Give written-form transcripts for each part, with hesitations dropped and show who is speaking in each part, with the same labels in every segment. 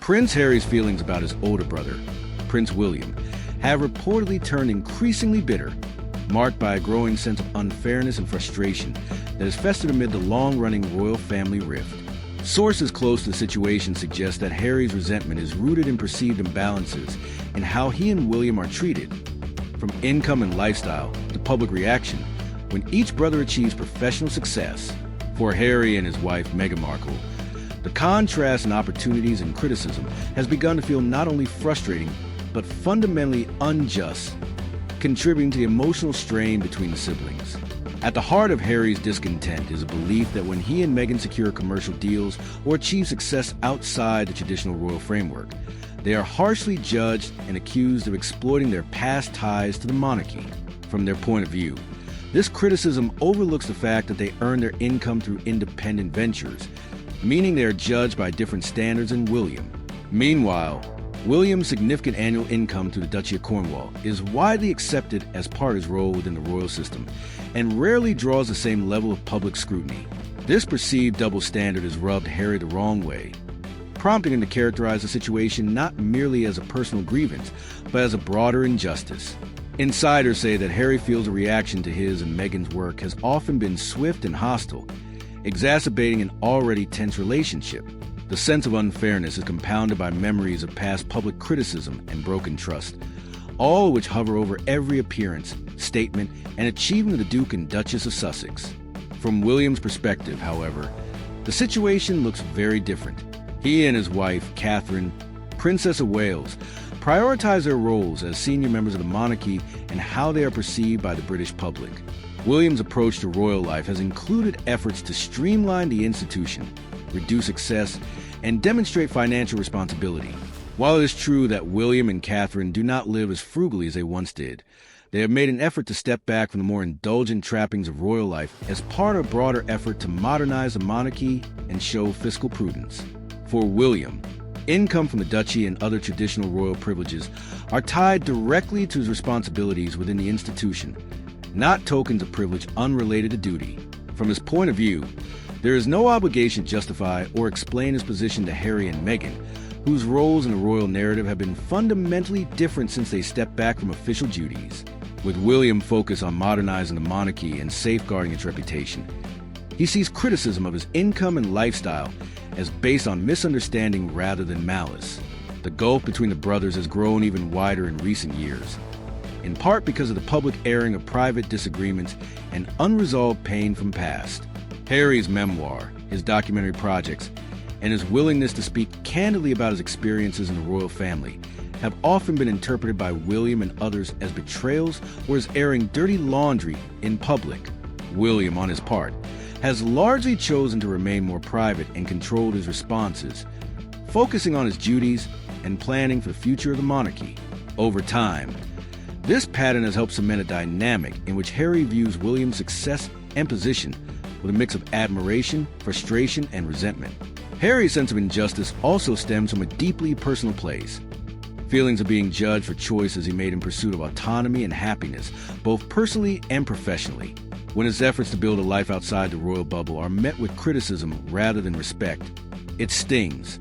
Speaker 1: Prince Harry's feelings about his older brother, Prince William, have reportedly turned increasingly bitter, marked by a growing sense of unfairness and frustration that has festered amid the long-running royal family rift. Sources close to the situation suggest that Harry's resentment is rooted in perceived imbalances in how he and William are treated, from income and lifestyle to public reaction, when each brother achieves professional success. For Harry and his wife, Meghan Markle, the contrast in opportunities and criticism has begun to feel not only frustrating, but fundamentally unjust, contributing to the emotional strain between the siblings. At the heart of Harry's discontent is a belief that when he and Meghan secure commercial deals or achieve success outside the traditional royal framework, they are harshly judged and accused of exploiting their past ties to the monarchy. From their point of view, this criticism overlooks the fact that they earn their income through independent ventures, meaning they are judged by different standards than William. Meanwhile, William's significant annual income through the Duchy of Cornwall is widely accepted as part of his role within the royal system and rarely draws the same level of public scrutiny. This perceived double standard has rubbed Harry the wrong way, prompting him to characterize the situation not merely as a personal grievance, but as a broader injustice. Insiders say that Harry feels a reaction to his and Meghan's work has often been swift and hostile, exacerbating an already tense relationship. The sense of unfairness is compounded by memories of past public criticism and broken trust, all of which hover over every appearance, statement, and achievement of the Duke and Duchess of Sussex. From William's perspective, however, the situation looks very different. He and his wife, Catherine, Princess of Wales, prioritize their roles as senior members of the monarchy and how they are perceived by the British public. William's approach to royal life has included efforts to streamline the institution, reduce excess, and demonstrate financial responsibility. While it is true that William and Catherine do not live as frugally as they once did, they have made an effort to step back from the more indulgent trappings of royal life as part of a broader effort to modernize the monarchy and show fiscal prudence. For William, income from the duchy and other traditional royal privileges are tied directly to his responsibilities within the institution, not tokens of privilege unrelated to duty. From his point of view, there is no obligation to justify or explain his position to Harry and Meghan, whose roles in the royal narrative have been fundamentally different since they stepped back from official duties. With William focused on modernizing the monarchy and safeguarding its reputation, he sees criticism of his income and lifestyle as based on misunderstanding rather than malice. The gulf between the brothers has grown even wider in recent years, in part because of the public airing of private disagreements and unresolved pain from past. Harry's memoir, his documentary projects, and his willingness to speak candidly about his experiences in the royal family have often been interpreted by William and others as betrayals or as airing dirty laundry in public. William, on his part, has largely chosen to remain more private and controlled his responses, focusing on his duties and planning for the future of the monarchy. Over time, this pattern has helped cement a dynamic in which Harry views William's success and position with a mix of admiration, frustration, and resentment. Harry's sense of injustice also stems from a deeply personal place. Feelings of being judged for choices he made in pursuit of autonomy and happiness, both personally and professionally. When his efforts to build a life outside the royal bubble are met with criticism rather than respect, it stings,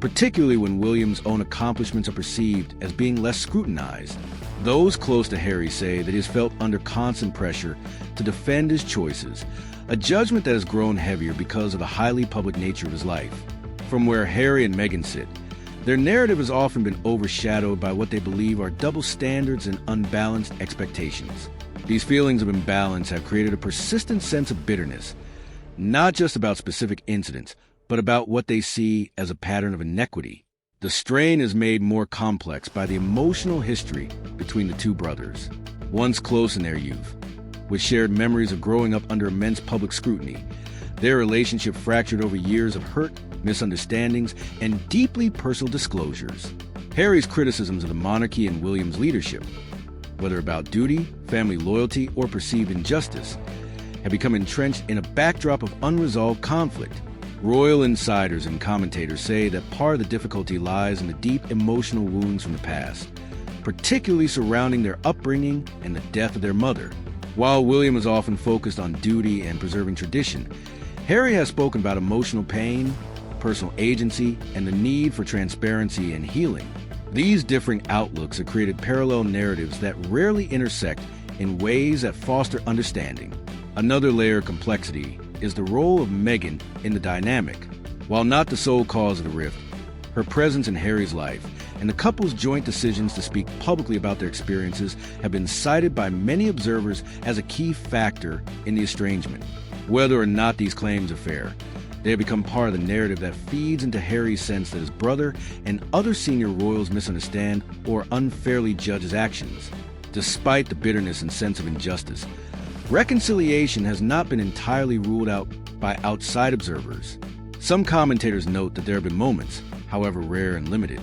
Speaker 1: particularly when William's own accomplishments are perceived as being less scrutinized. Those close to Harry say that he has felt under constant pressure to defend his choices, a judgment that has grown heavier because of the highly public nature of his life. From where Harry and Meghan sit, their narrative has often been overshadowed by what they believe are double standards and unbalanced expectations. These feelings of imbalance have created a persistent sense of bitterness, not just about specific incidents, but about what they see as a pattern of inequity. The strain is made more complex by the emotional history between the two brothers, once close in their youth, with shared memories of growing up under immense public scrutiny. Their relationship fractured over years of hurt, misunderstandings, and deeply personal disclosures. Harry's criticisms of the monarchy and William's leadership, whether about duty, family loyalty, or perceived injustice, have become entrenched in a backdrop of unresolved conflict. Royal insiders and commentators say that part of the difficulty lies in the deep emotional wounds from the past, particularly surrounding their upbringing and the death of their mother. While William is often focused on duty and preserving tradition, Harry has spoken about emotional pain, personal agency, and the need for transparency and healing. These differing outlooks have created parallel narratives that rarely intersect in ways that foster understanding. Another layer of complexity is the role of Meghan in the dynamic. While not the sole cause of the rift, her presence in Harry's life and the couple's joint decisions to speak publicly about their experiences have been cited by many observers as a key factor in the estrangement. Whether or not these claims are fair, they have become part of the narrative that feeds into Harry's sense that his brother and other senior royals misunderstand or unfairly judge his actions. Despite the bitterness and sense of injustice, reconciliation has not been entirely ruled out by outside observers. Some commentators note that there have been moments, however rare and limited,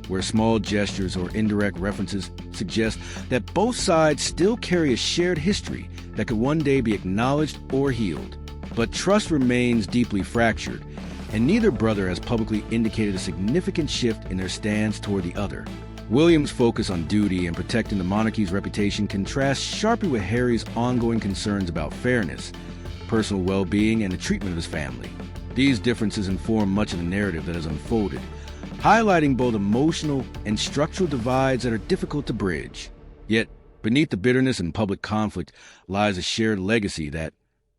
Speaker 1: where small gestures or indirect references suggest that both sides still carry a shared history that could one day be acknowledged or healed. But trust remains deeply fractured, and neither brother has publicly indicated a significant shift in their stance toward the other. William's focus on duty and protecting the monarchy's reputation contrasts sharply with Harry's ongoing concerns about fairness, personal well-being, and the treatment of his family. These differences inform much of the narrative that has unfolded, highlighting both emotional and structural divides that are difficult to bridge. Yet, beneath the bitterness and public conflict lies a shared legacy that,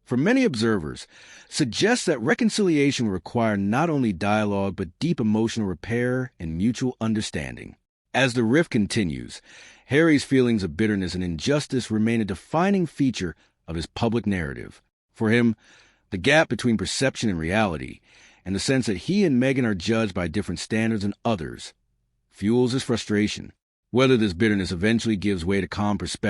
Speaker 1: for many observers, suggests that reconciliation will require not only dialogue but deep emotional repair and mutual understanding. As the rift continues, Harry's feelings of bitterness and injustice remain a defining feature of his public narrative. For him, the gap between perception and reality, and the sense that he and Meghan are judged by different standards than others, fuels his frustration. Whether this bitterness eventually gives way to calm perspective